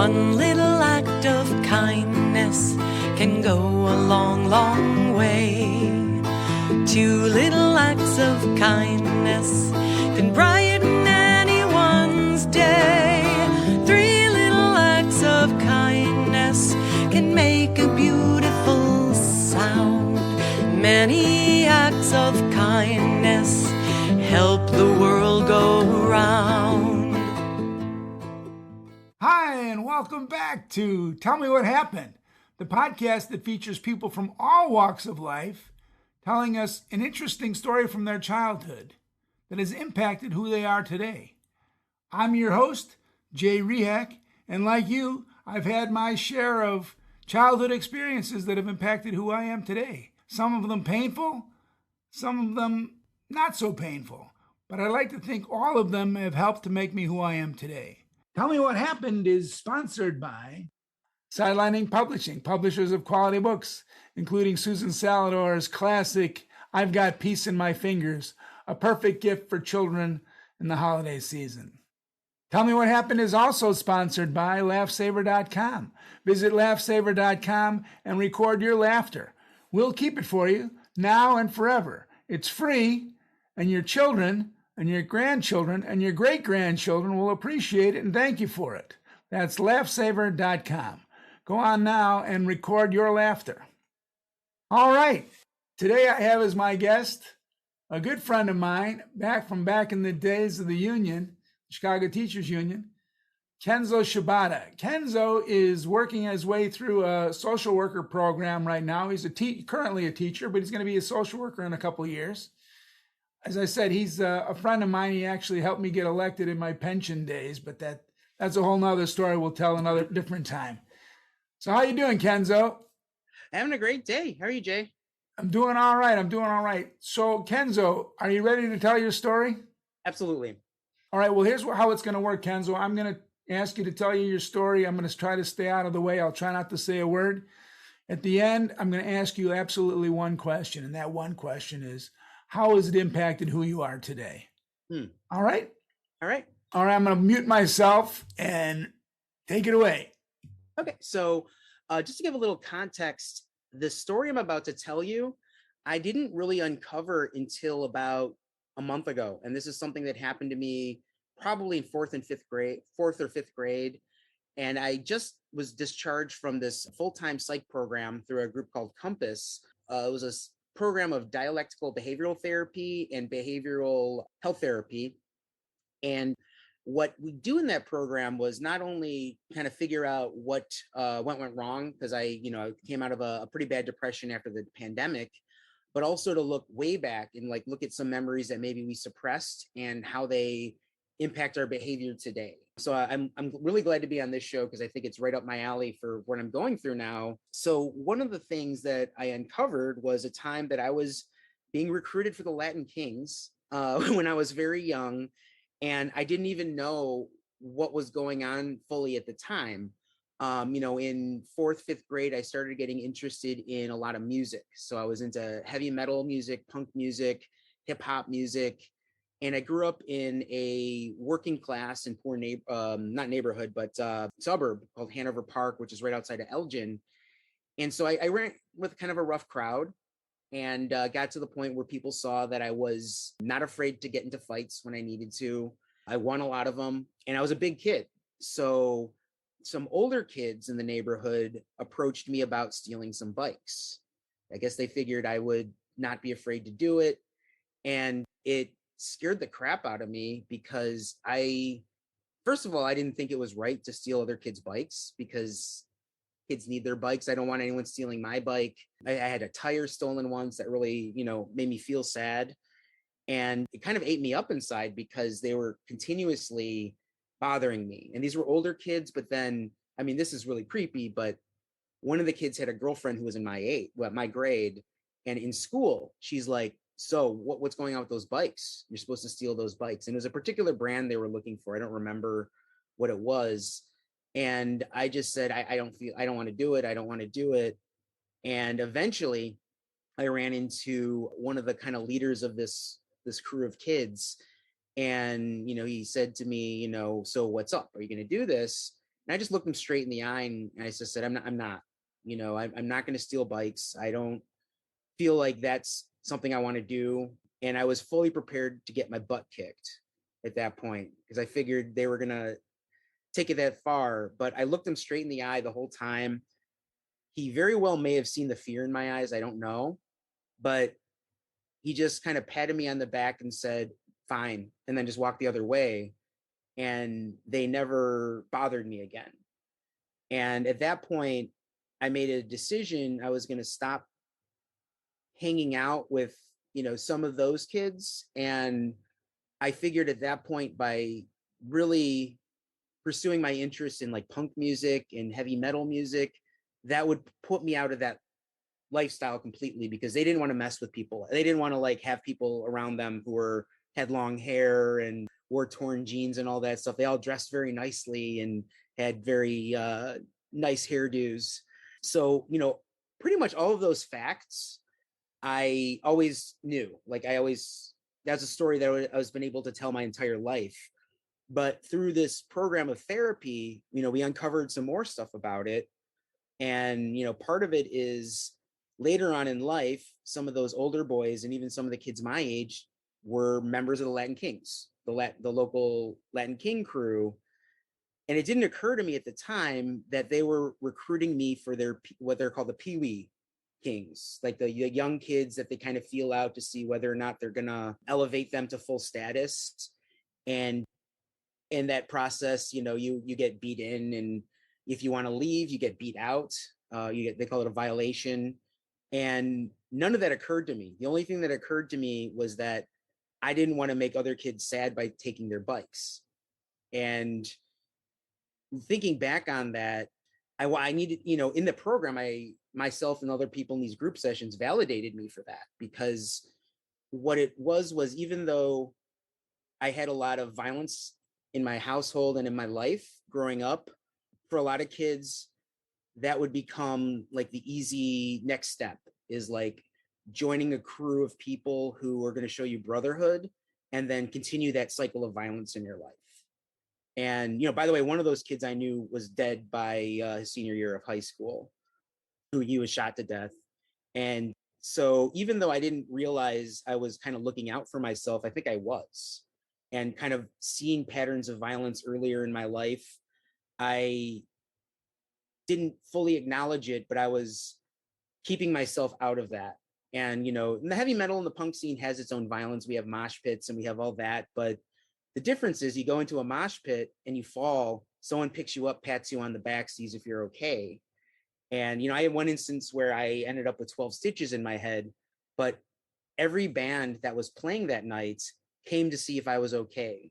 One little act of kindness can go a long, long way. Two little acts of kindness can brighten anyone's day. Three little acts of kindness can make a beautiful sound. Many acts of kindness help the world go round. Hi, and welcome back to Tell Me What Happened, the podcast that features people from all walks of life telling us an interesting story from their childhood that has impacted who they are today. I'm your host, Jay Rehak, and like you, I've had my share of childhood experiences that have impacted who I am today. Some of them painful, some of them not so painful, but I like to think all of them have helped to make me who I am today. Tell Me What Happened is sponsored by Sidelining Publishing, publishers of quality books, including Susan Salidor's classic, I've Got Peace in My Fingers, a perfect gift for children in the holiday season. Tell Me What Happened is also sponsored by LaughSaver.com. Visit LaughSaver.com and record your laughter. We'll keep it for you now and forever. It's free, and your children and your grandchildren and your great-grandchildren will appreciate it and thank you for it. That's LaughSaver.com. Go on now and record your laughter. All right. Today I have as my guest a good friend of mine back in the days of the union, Chicago Teachers Union, Kenzo Shibata. Kenzo is working his way through a social worker program right now. He's currently a teacher, but he's going to be a social worker in a couple of years. As I said, he's a friend of mine. He actually helped me get elected in my pension days, but that's a whole nother story we'll tell another different time. So how you doing, Kenzo? Having a great day. How are you, Jay? I'm doing all right. So, Kenzo, are you ready to tell your story? Absolutely. All right. Well, here's how it's going to work, Kenzo. I'm going to ask you to tell you your story. I'm going to try to stay out of the way. I'll try not to say a word. At the end, I'm going to ask you absolutely one question, and that one question is, how has it impacted who you are today? All right? All right. I'm going to mute myself and take it away. Okay. So just to give a little context, the story I'm about to tell you, I didn't really uncover until about a month ago. And this is something that happened to me probably in fourth or fifth grade. And I just was discharged from this full-time psych program through a group called Compass. It was a program of dialectical behavioral therapy and behavioral health therapy. And what we do in that program was not only kind of figure out what went wrong, because I came out of a pretty bad depression after the pandemic, but also to look way back and look at some memories that maybe we suppressed and how they impact our behavior today. So I'm really glad to be on this show because I think it's right up my alley for what I'm going through now. So one of the things that I uncovered was a time that I was being recruited for the Latin Kings when I was very young, and I didn't even know what was going on fully at the time. In fourth, fifth grade, I started getting interested in a lot of music. So I was into heavy metal music, punk music, hip hop music. And I grew up in a working class and poor not neighborhood, but suburb called Hanover Park, which is right outside of Elgin. And so I ran with kind of a rough crowd and got to the point where people saw that I was not afraid to get into fights when I needed to. I won a lot of them, and I was a big kid. So some older kids in the neighborhood approached me about stealing some bikes. I guess they figured I would not be afraid to do it. And it scared the crap out of me because first of all, I didn't think it was right to steal other kids' bikes because kids need their bikes. I don't want anyone stealing my bike. I had a tire stolen once that really, made me feel sad. And it kind of ate me up inside because they were continuously bothering me. And these were older kids, but then, this is really creepy, but one of the kids had a girlfriend who was in my grade. And in school, she's like, so what's going on with those bikes? You're supposed to steal those bikes. And it was a particular brand they were looking for. I don't remember what it was. And I just said, I don't want to do it. I don't want to do it. And eventually I ran into one of the kind of leaders of this crew of kids. And, he said to me, so what's up? Are you going to do this? And I just looked him straight in the eye and I just said, I'm not, I'm not going to steal bikes. I don't feel like that's something I want to do. And I was fully prepared to get my butt kicked at that point because I figured they were going to take it that far. But I looked him straight in the eye the whole time. He very well may have seen the fear in my eyes. I don't know. But he just kind of patted me on the back and said, fine. And then just walked the other way. And they never bothered me again. And at that point, I made a decision. I was going to stop hanging out with, some of those kids. And I figured at that point, by really pursuing my interest in like punk music and heavy metal music, that would put me out of that lifestyle completely, because they didn't want to mess with people. They didn't want to like have people around them who had long hair and wore torn jeans and all that stuff. They all dressed very nicely and had very nice hairdos. So, pretty much all of those facts I always knew. Like that's a story that I was been able to tell my entire life. But through this program of therapy, we uncovered some more stuff about it. And, part of it is later on in life, some of those older boys and even some of the kids my age were members of the Latin Kings, the local Latin King crew. And it didn't occur to me at the time that they were recruiting me for what they're called the Pee-wee Kings, like the young kids that they kind of feel out to see whether or not they're going to elevate them to full status. And in that process, you get beat in, and if you want to leave, you get beat out. They call it a violation. And none of that occurred to me. The only thing that occurred to me was that I didn't want to make other kids sad by taking their bikes. And thinking back on that, I needed, in the program, myself and other people in these group sessions validated me for that, because what it was even though I had a lot of violence in my household and in my life growing up, for a lot of kids, that would become like the easy next step, is like joining a crew of people who are going to show you brotherhood and then continue that cycle of violence in your life. And, by the way, one of those kids I knew was dead by his senior year of high school, who he was shot to death. And so even though I didn't realize I was kind of looking out for myself, I think I was, and kind of seeing patterns of violence earlier in my life. I didn't fully acknowledge it, but I was keeping myself out of that. And, the heavy metal and the punk scene has its own violence. We have mosh pits and we have all that. But the difference is you go into a mosh pit and you fall, someone picks you up, pats you on the back, sees if you're okay. And, I had one instance where I ended up with 12 stitches in my head, but every band that was playing that night came to see if I was okay,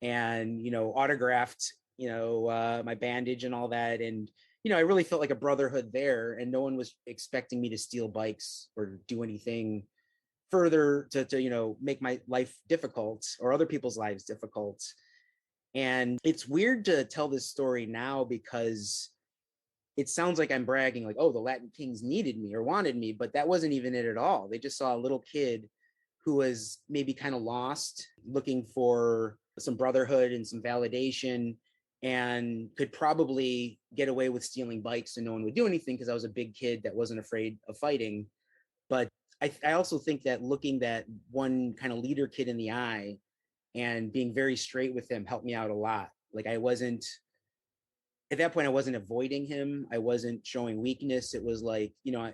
and, autographed, my bandage and all that. And, I really felt like a brotherhood there, and no one was expecting me to steal bikes or do anything further to make my life difficult or other people's lives difficult. And it's weird to tell this story now, because it sounds like I'm bragging, like, oh, the Latin Kings needed me or wanted me, but that wasn't even it at all. They just saw a little kid who was maybe kind of lost, looking for some brotherhood and some validation, and could probably get away with stealing bikes and no one would do anything because I was a big kid that wasn't afraid of fighting. But I also think that looking that one kind of leader kid in the eye and being very straight with him helped me out a lot. Like at that point, I wasn't avoiding him. I wasn't showing weakness. It was like,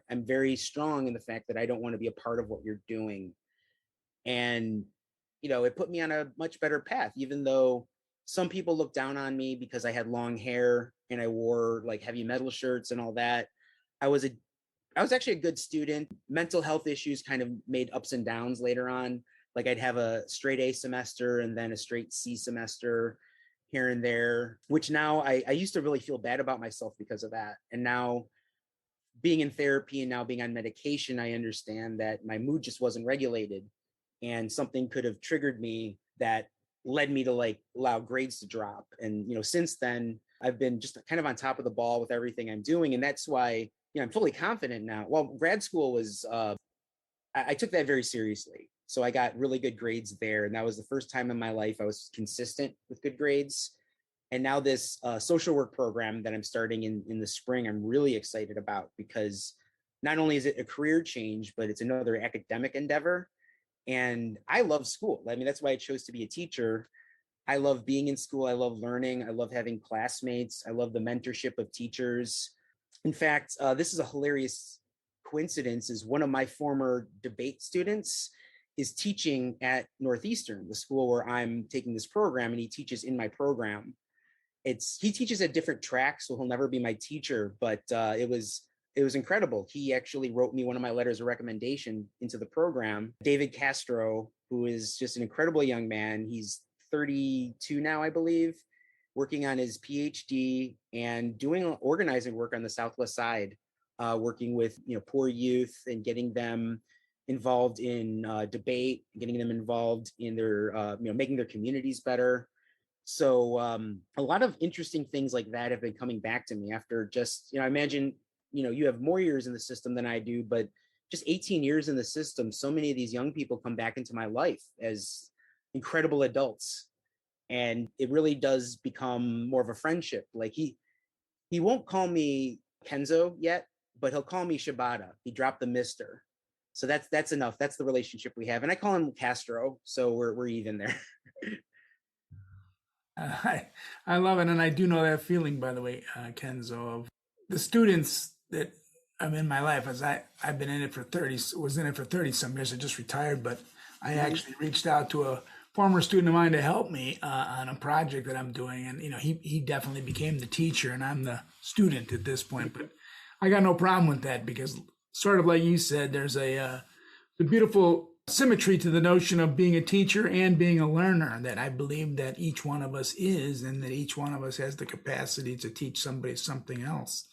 I'm very strong in the fact that I don't want to be a part of what you're doing. And, it put me on a much better path, even though some people looked down on me because I had long hair and I wore like heavy metal shirts and all that. I was actually a good student. Mental health issues kind of made ups and downs later on. Like I'd have a straight A semester and then a straight C semester here and there, which now I used to really feel bad about myself because of that. And now being in therapy and now being on medication, I understand that my mood just wasn't regulated, and something could have triggered me that led me to like allow grades to drop. And, since then I've been just kind of on top of the ball with everything I'm doing. And that's why, I'm fully confident now. Well, grad school was, I took that very seriously. So I got really good grades there. And that was the first time in my life I was consistent with good grades. And now this social work program that I'm starting in the spring, I'm really excited about, because not only is it a career change, but it's another academic endeavor. And I love school. I mean, that's why I chose to be a teacher. I love being in school. I love learning. I love having classmates. I love the mentorship of teachers. In fact, this is a hilarious coincidence, is one of my former debate students is teaching at Northeastern, the school where I'm taking this program, and he teaches in my program. He teaches at different tracks, so he'll never be my teacher, but it was incredible. He actually wrote me one of my letters of recommendation into the program. David Castro, who is just an incredible young man. He's 32 now, I believe, working on his PhD and doing organizing work on the Southwest Side, working with poor youth and getting them involved in debate, getting them involved in their making their communities better. So a lot of interesting things like that have been coming back to me after just, I imagine, you have more years in the system than I do, but just 18 years in the system, so many of these young people come back into my life as incredible adults. And it really does become more of a friendship. Like he won't call me Kenzo yet, but he'll call me Shibata. He dropped the Mister. So that's enough. That's the relationship we have. And I call him Castro. So we're even there. I love it, and I do know that feeling, by the way, Kenzo, of the students that I'm in my life. As I've been in it for 30, was in it for 30 some years. I just retired, but I actually reached out to a former student of mine to help me on a project that I'm doing, and he definitely became the teacher, and I'm the student at this point. But I got no problem with that, because sort of like you said, there's a beautiful symmetry to the notion of being a teacher and being a learner that I believe that each one of us is, and that each one of us has the capacity to teach somebody something else.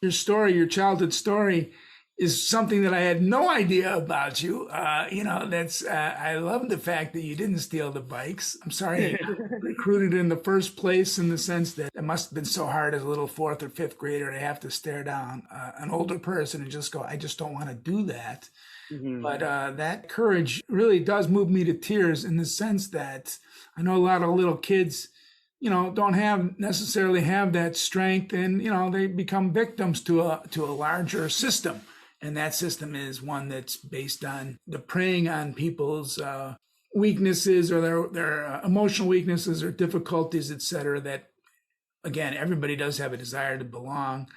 Your story, your childhood story, is something that I had no idea about you. I love the fact that you didn't steal the bikes. I'm sorry you got recruited in the first place, in the sense that it must have been so hard as a little fourth or fifth grader to have to stare down an older person and just go, I just don't want to do that. Mm-hmm. But that courage really does move me to tears, in the sense that I know a lot of little kids, don't necessarily have that strength, and they become victims to a larger system, and that system is one that's based on the preying on people's weaknesses, or their emotional weaknesses or difficulties, etc. That, again, everybody does have a desire to belong.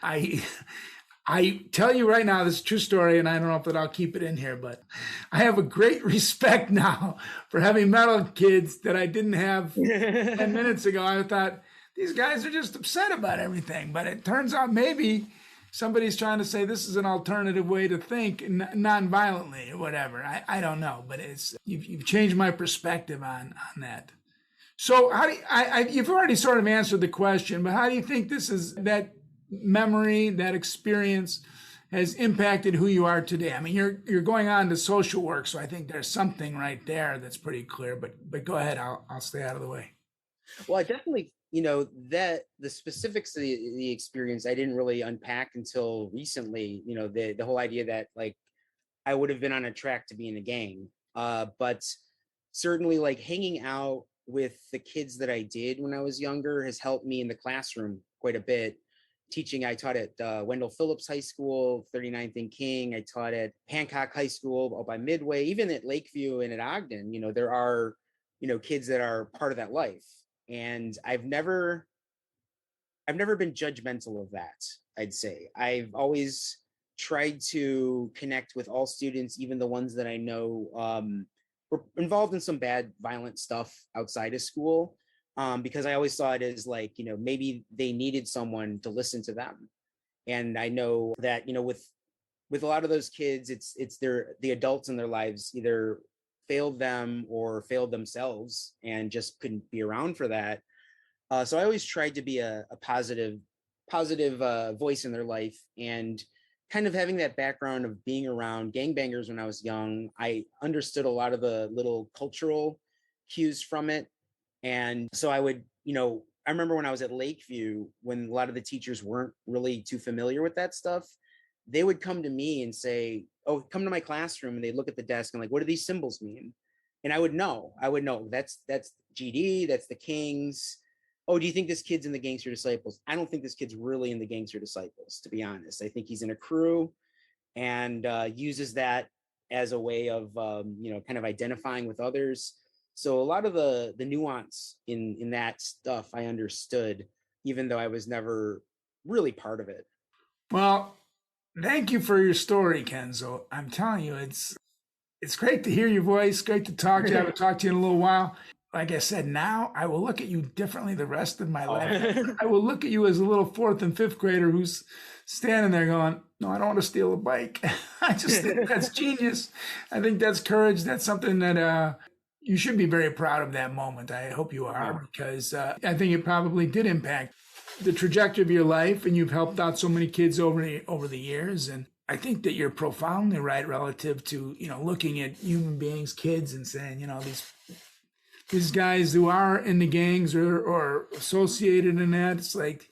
I tell you right now, this is a true story, and I don't know if I'll keep it in here, but I have a great respect now for heavy metal kids that I didn't have 10 minutes ago. I thought, these guys are just upset about everything. But it turns out maybe somebody's trying to say this is an alternative way to think, non-violently or whatever. I don't know, but you've changed my perspective on that. So how do you've already sort of answered the question, but how do you think that memory, that experience has impacted who you are today? I mean, you're going on to social work, so I think there's something right there that's pretty clear, but go ahead. I'll stay out of the way. Well, I definitely, that the specifics of the experience, I didn't really unpack until recently, the whole idea that, like, I would have been on a track to be in a gang. But certainly, like, hanging out with the kids that I did when I was younger has helped me in the classroom quite a bit. Teaching, I taught at Wendell Phillips High School, 39th and King. I taught at Hancock High School, out by Midway, even at Lakeview and at Ogden. There are, kids that are part of that life. And I've never been judgmental of that, I'd say. I've always tried to connect with all students, even the ones that I know were involved in some bad, violent stuff outside of school. Because I always saw it as, like, maybe they needed someone to listen to them. And I know that, with a lot of those kids, it's the adults in their lives either failed them or failed themselves and just couldn't be around for that. So I always tried to be a positive voice in their life, and kind of having that background of being around gangbangers when I was young, I understood a lot of the little cultural cues from it. And so I would, I remember when I was at Lakeview, when a lot of the teachers weren't really too familiar with that stuff, they would come to me and say, oh, come to my classroom. And they'd look at the desk and, like, what do these symbols mean? And I would know that's GD, that's the Kings. oh, do you think this kid's in the Gangster Disciples? I don't think this kid's really in the Gangster Disciples, to be honest. I think he's in a crew and uses that as a way of kind of identifying with others. So a lot of the nuance in that stuff I understood, even though I was never really part of it. Well, thank you for your story, Kenzo. I'm telling you, it's great to hear your voice. Great to talk to you. I haven't talked to you in a little while. Like I said, now I will look at you differently the rest of my life. I will look at you as a little 4th and 5th grader who's standing there going, no, I don't want to steal a bike. I just think that's genius. I think that's courage. That's something that you should be very proud of that moment. I hope you are, because I think it probably did impact the trajectory of your life, and you've helped out so many kids over the years. And I think that you're profoundly right relative to, looking at human beings, kids, and saying, these guys who are in the gangs or associated in that, it's like,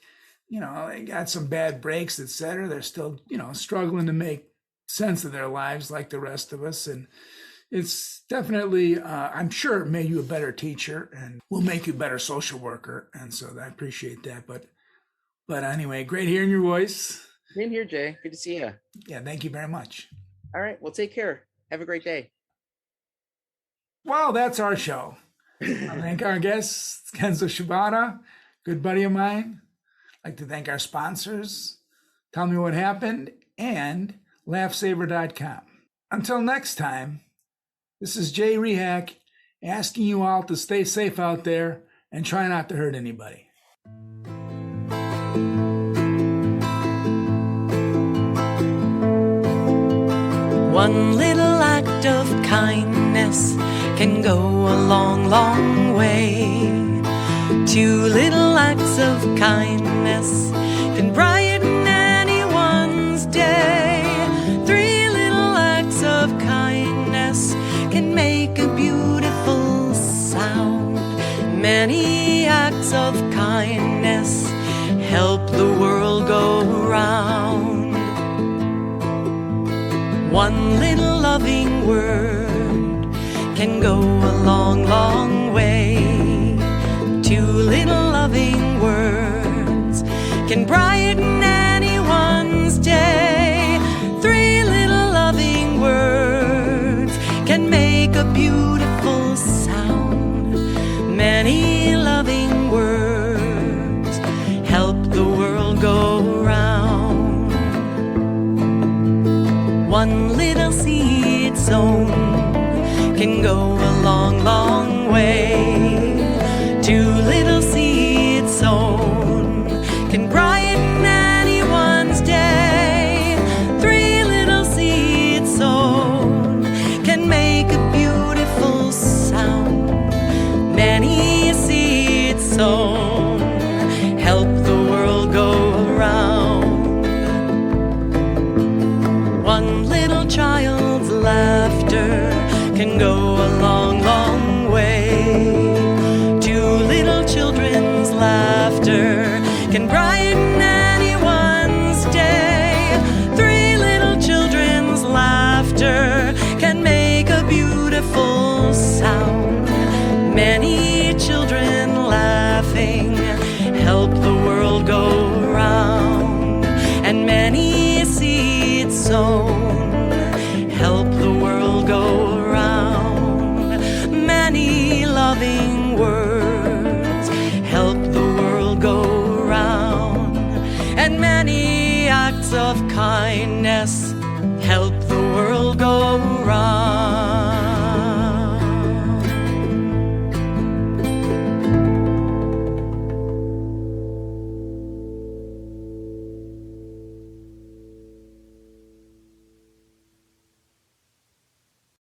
they got some bad breaks, etc. They're still, struggling to make sense of their lives like the rest of us. And it's definitely, I'm sure it made you a better teacher and will make you a better social worker. And so I appreciate that. But anyway, great hearing your voice. Same here, Jay. Good to see you. Yeah, thank you very much. All right. Well, take care. Have a great day. Well, that's our show. I thank our guest, Kenzo Shibata, good buddy of mine. I'd like to thank our sponsors, Tell Me What Happened, and LaughSaver.com. Until next time, this is Jay Rehack asking you all to stay safe out there and try not to hurt anybody. One little act of kindness can go a long, long way. 2 little acts of kindness can brighten anyone's day. 3 little acts of kindness can make a beautiful sound. Many acts of kindness help the world go round. 1 little loving word can go a long, long way. 2 little loving words can brighten anyone's day. 3 little loving words can make a beautiful sound. Many loving words help the world go round. 1 little seed sown can go a long, long way. 2 little seeds sown can brighten anyone's day. 3 little seeds sown can make a beautiful sound. Many seeds sown help the world go around. 1 little child's laughter can go a long, long way. 2 little children's laughter can brighten anyone's day. 3 little children's laughter can make a beautiful sound. Many children laughing help the world go round. And many seeds sown help the world go round. Many loving words help the world go round. And many acts of kindness help the world go round.